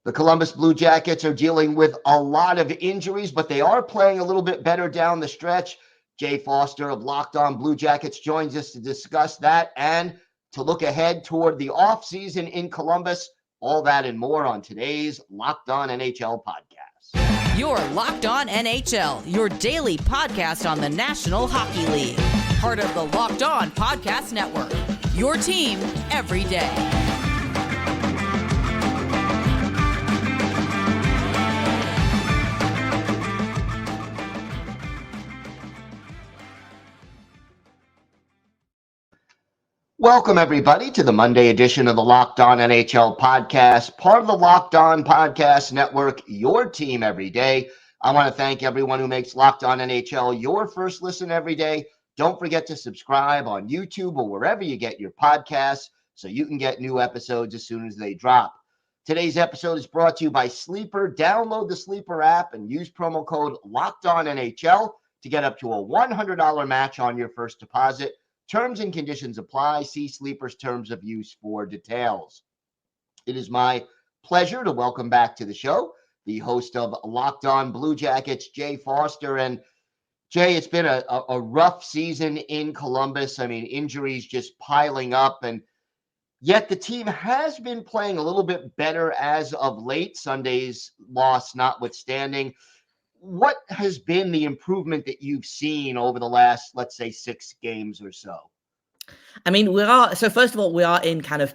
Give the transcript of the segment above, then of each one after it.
The Columbus Blue Jackets are dealing with a lot of injuries, but they are playing a little bit better down the stretch. Jay Forster of Locked On Blue Jackets joins us to discuss that and to look ahead toward the offseason in Columbus. All that and more on today's Locked On NHL podcast. You're Locked On NHL, your daily podcast on the National Hockey League. Part of the Locked On Podcast Network, your team every day. Welcome, everybody, to the Monday edition of the Locked On NHL podcast, part of the Locked On Podcast Network, your team every day. I want to thank everyone who makes Locked On NHL your first listen every day. Don't forget to subscribe on YouTube or wherever you get your podcasts so you can get new episodes as soon as they drop. Today's episode is brought to you by Sleeper. Download the Sleeper app and use promo code LOCKEDONNHL to get up to a $100 match on your first deposit. Terms and conditions apply. See Sleeper's terms of use for details. It is my pleasure to welcome back to the show the host of Locked On Blue Jackets, Jay Forster. And Jay, it's been a rough season in Columbus. I mean, injuries just piling up, and yet the team has been playing a little bit better as of late, Sunday's loss notwithstanding. What has been the improvement that you've seen over the last, let's say, 6 games or so? I mean, so first of all, we are in kind of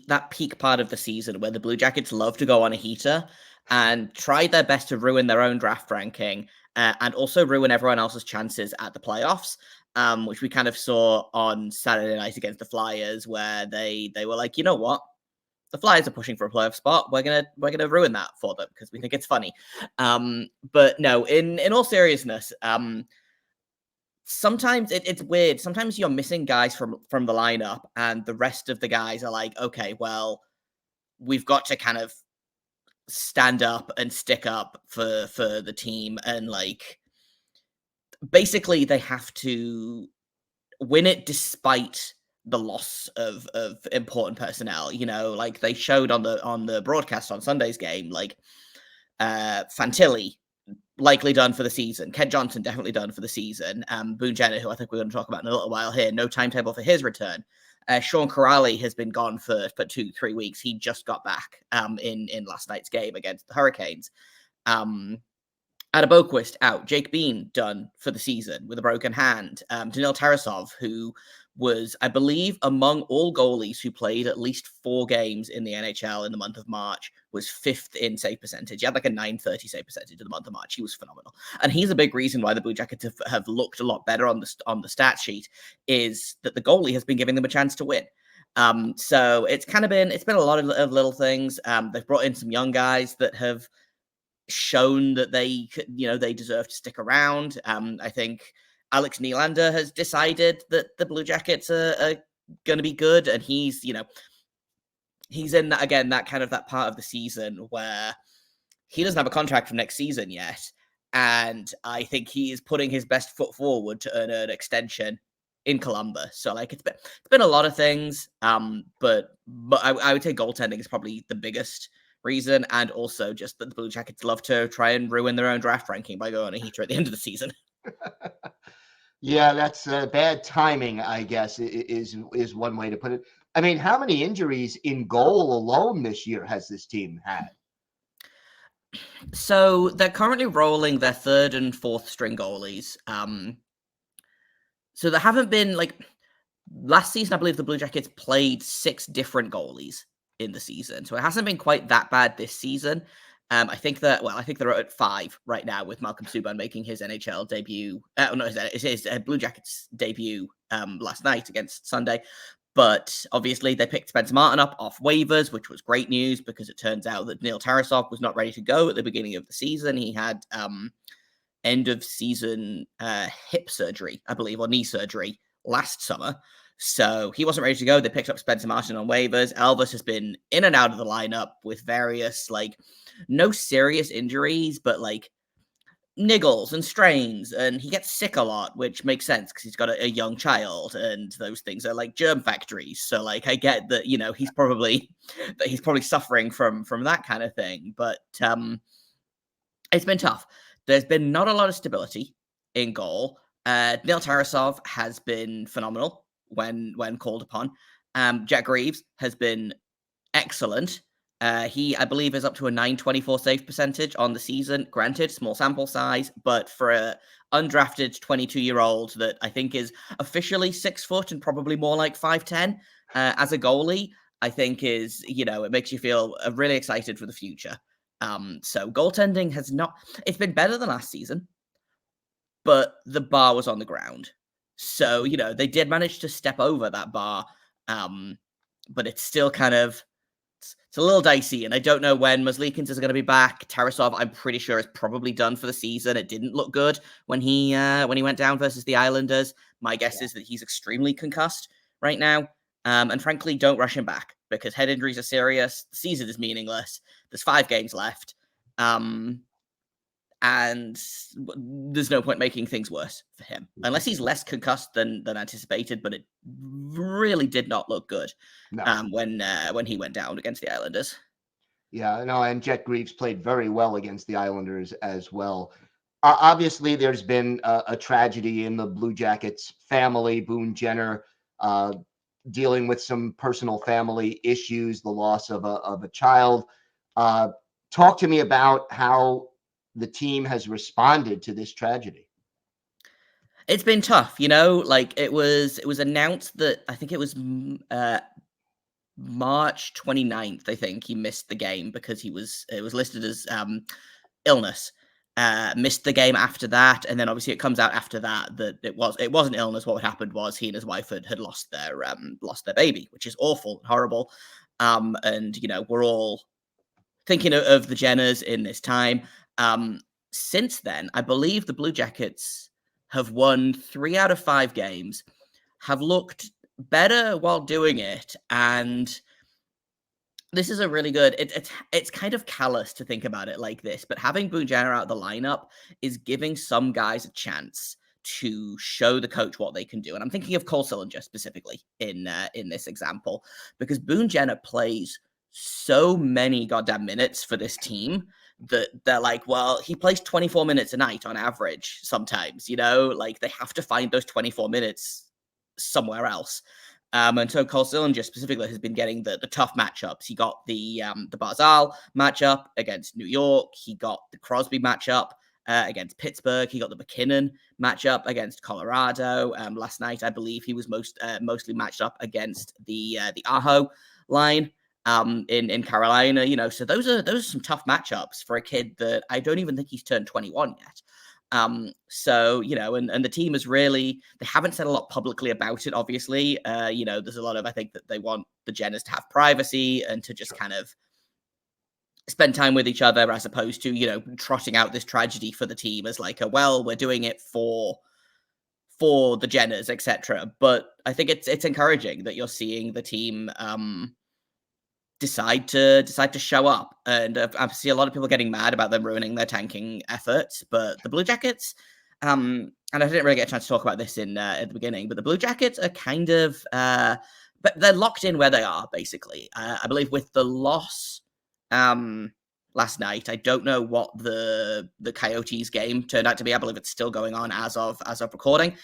that peak part of the season where the Blue Jackets love to go on a heater and try their best to ruin their own draft ranking and also ruin everyone else's chances at the playoffs, which we kind of saw on Saturday night against the Flyers, where they were like, you know what? The Flyers are pushing for a playoff spot. We're gonna ruin that for them because we think it's funny. But no, in all seriousness, sometimes it's weird. Sometimes you're missing guys from the lineup, and the rest of the guys are like, okay, well, we've got to kind of stand up and stick up for the team, and like basically they have to win it despite the loss of important personnel. You know, like they showed on the broadcast on Sunday's game, like Fantilli likely done for the season, Kent Johnson definitely done for the season, Boone Jenner, who I think we're going to talk about in a little while here, no timetable for his return. Sean Corrali has been gone for 2-3 weeks. He just got back in last night's game against the Hurricanes. Adam Boquist out. Jake Bean done for the season with a broken hand. Danil Tarasov, who was, I believe, among all goalies who played at least 4 games in the NHL in the month of March, was 5th in save percentage. He had like a .930 save percentage in the month of March. He was phenomenal. And he's a big reason why the Blue Jackets have looked a lot better on the stat sheet, is that the goalie has been giving them a chance to win. So it's been a lot of little things. They've brought in some young guys that have shown that they deserve to stick around. I think Alex Nylander has decided that the Blue Jackets are going to be good, and he's in that kind of that part of the season where he doesn't have a contract for next season yet, and I think he is putting his best foot forward to earn an extension in Columbus. So like it's been a lot of things, but I would say goaltending is probably the biggest reason, and also just that the Blue Jackets love to try and ruin their own draft ranking by going on a heater at the end of the season. Yeah, that's bad timing, I guess, is one way to put it. I mean, how many injuries in goal alone this year has this team had? So they're currently rolling their 3rd and 4th string goalies. So there haven't been, like, last season, I believe the Blue Jackets played 6 different goalies in the season. So it hasn't been quite that bad this season. I think they're at 5 right now, with Malcolm Subban making his NHL debut. His Blue Jackets debut last night against Sunday. But obviously they picked Spencer Martin up off waivers, which was great news because it turns out that Neil Tarasov was not ready to go at the beginning of the season. He had end of season hip surgery, I believe, or knee surgery last summer. So he wasn't ready to go. They picked up Spencer Martin on waivers. Elvis has been in and out of the lineup with various, like, no serious injuries, but like niggles and strains, and he gets sick a lot, which makes sense because he's got a young child, and those things are like germ factories. So like I get that, he's probably suffering from that kind of thing. But it's been tough. There's been not a lot of stability in goal. Neil Tarasov has been phenomenal when called upon. Jack Greaves has been excellent. He, I believe, is up to a .924 save percentage on the season. Granted, small sample size, but for a undrafted 22-year-old that I think is officially 6 foot and probably more like 5'10", as a goalie, I think is, it makes you feel really excited for the future. So goaltending it's been better than last season, but the bar was on the ground. So, they did manage to step over that bar, but it's still kind of, it's a little dicey, and I don't know when Merzlikins is going to be back. Tarasov, I'm pretty sure, is probably done for the season. It didn't look good when he went down versus the Islanders. My guess is that he's extremely concussed right now. And frankly, don't rush him back because head injuries are serious. The season is meaningless. There's 5 games left. And there's no point making things worse for him unless he's less concussed than anticipated. But it really did not look good when he went down against the Islanders. Yeah, no, and Jack Greaves played very well against the Islanders as well. Obviously, there's been a tragedy in the Blue Jackets family. Boone Jenner dealing with some personal family issues, the loss of a child. Talk to me about how the team has responded to this tragedy. It's been tough, like it was announced that I think it was March 29th, I think he missed the game because it was listed as illness. Missed the game after that, and then obviously it comes out after that it wasn't illness. What happened was he and his wife had lost their baby, which is awful and horrible. And we're all thinking of the Jenners in this time. Since then, I believe the Blue Jackets have won 3 out of 5 games, have looked better while doing it, and this is a really good. It's kind of callous to think about it like this, but having Boone Jenner out of the lineup is giving some guys a chance to show the coach what they can do. And I'm thinking of Cole Sillinger specifically in this example, because Boone Jenner plays so many goddamn minutes for this team that they're like, well, he plays 24 minutes a night on average sometimes, like they have to find those 24 minutes somewhere else. And so Cole Sillinger specifically has been getting the tough matchups. He got the Barzal matchup against New York. He got the Crosby matchup against Pittsburgh. He got the McKinnon matchup against Colorado. Last night, I believe he was mostly matched up against the Aho line in Carolina. So those are some tough matchups for a kid that I don't even think he's turned 21 yet. So, and the team is really, they haven't said a lot publicly about it, obviously. There's a lot of, I think that they want the Jenners to have privacy and to just kind of spend time with each other as opposed to, trotting out this tragedy for the team as like we're doing it for the Jenners, etc. But I think it's encouraging that you're seeing the team, decide to show up, and I see a lot of people getting mad about them ruining their tanking efforts, but the Blue Jackets, and I didn't really get a chance to talk about this at the beginning, but the Blue Jackets are kind of, but they're locked in where they are basically. I believe with the loss last night, I don't know what the Coyotes game turned out to be. I believe it's still going on as of recording.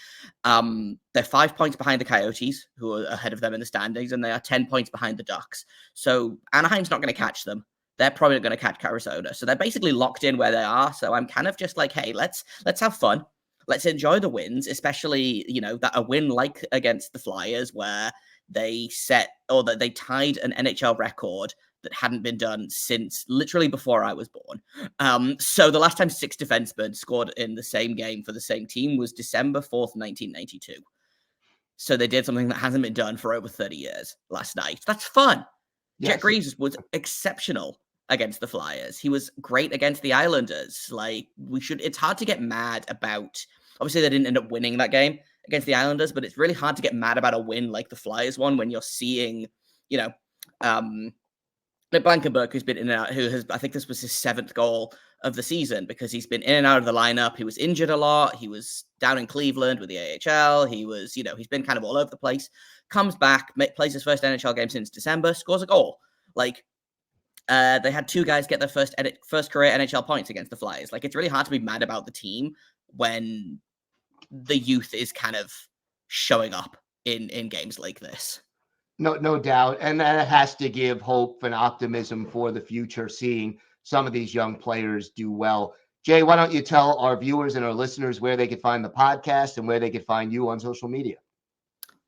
They're 5 points behind the Coyotes, who are ahead of them in the standings, and they are 10 points behind the Ducks. So Anaheim's not going to catch them. They're probably going to catch Arizona. So they're basically locked in where they are. So I'm kind of just like, hey, let's have fun. Let's enjoy the wins, especially, that a win like against the Flyers where they tied an NHL record that hadn't been done since literally before I was born. So the last time 6 defensemen scored in the same game for the same team was December 4th, 1992. So they did something that hasn't been done for over 30 years last night. That's fun. Yes. Jack Greaves was exceptional against the Flyers. He was great against the Islanders. Like, it's hard to get mad about, obviously they didn't end up winning that game against the Islanders, but it's really hard to get mad about a win like the Flyers one when you're seeing, Blankenberg, who's been in and out, who has, I think this was his 7th goal of the season because he's been in and out of the lineup. He was injured a lot. He was down in Cleveland with the AHL. He was, he's been kind of all over the place. Comes back, plays his first NHL game since December, scores a goal. Like, they had two guys get their first career NHL points against the Flyers. Like, it's really hard to be mad about the team when the youth is kind of showing up in games like this. No doubt. And that has to give hope and optimism for the future, seeing some of these young players do well. Jay, why don't you tell our viewers and our listeners where they could find the podcast and where they could find you on social media?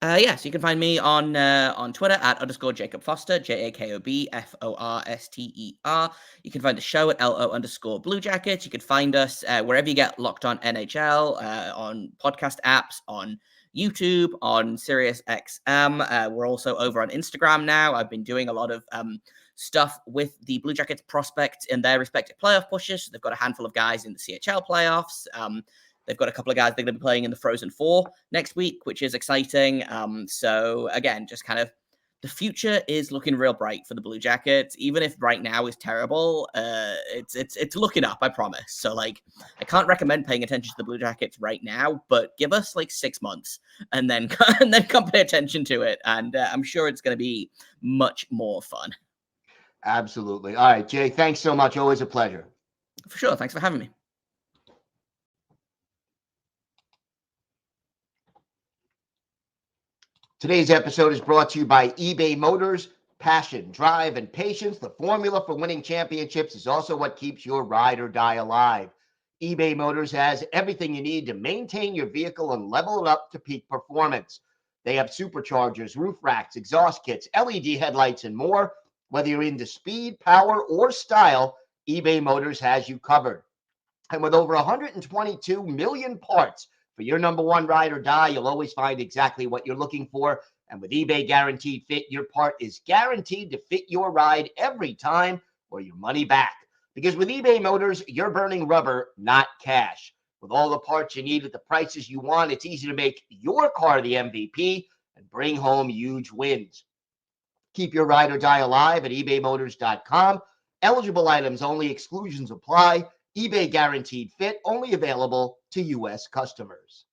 Yes, you can find me on Twitter at _Jacob Forster, JAKOB FORSTER. You can find the show at LO_Blue Jackets. You can find us wherever you get Locked On NHL, on podcast apps, on YouTube, on SiriusXM. We're also over on Instagram now. I've been doing a lot of stuff with the Blue Jackets prospects in their respective playoff pushes. They've got a handful of guys in the CHL playoffs. They've got a couple of guys they're going to be playing in the Frozen Four next week, which is exciting. So again, just kind of the future is looking real bright for the Blue Jackets. Even if right now is terrible, it's looking up, I promise. So like, I can't recommend paying attention to the Blue Jackets right now, but give us like 6 months and then come pay attention to it. And I'm sure it's going to be much more fun. Absolutely. All right, Jay, thanks so much. Always a pleasure. For sure. Thanks for having me. Today's episode is brought to you by eBay Motors. Passion, drive, and patience, the formula for winning championships, is also what keeps your ride or die alive. eBay Motors has everything you need to maintain your vehicle and level it up to peak performance. They have superchargers, roof racks, exhaust kits, LED headlights, and more. Whether you're into speed, power, or style, eBay Motors has you covered. And with over 122 million parts for your number one ride or die, you'll always find exactly what you're looking for. And with eBay Guaranteed Fit, your part is guaranteed to fit your ride every time or your money back. Because with eBay Motors, you're burning rubber, not cash. With all the parts you need at the prices you want, it's easy to make your car the MVP and bring home huge wins. Keep your ride or die alive at ebaymotors.com. Eligible items only, exclusions apply. eBay Guaranteed Fit, only available to U.S. customers.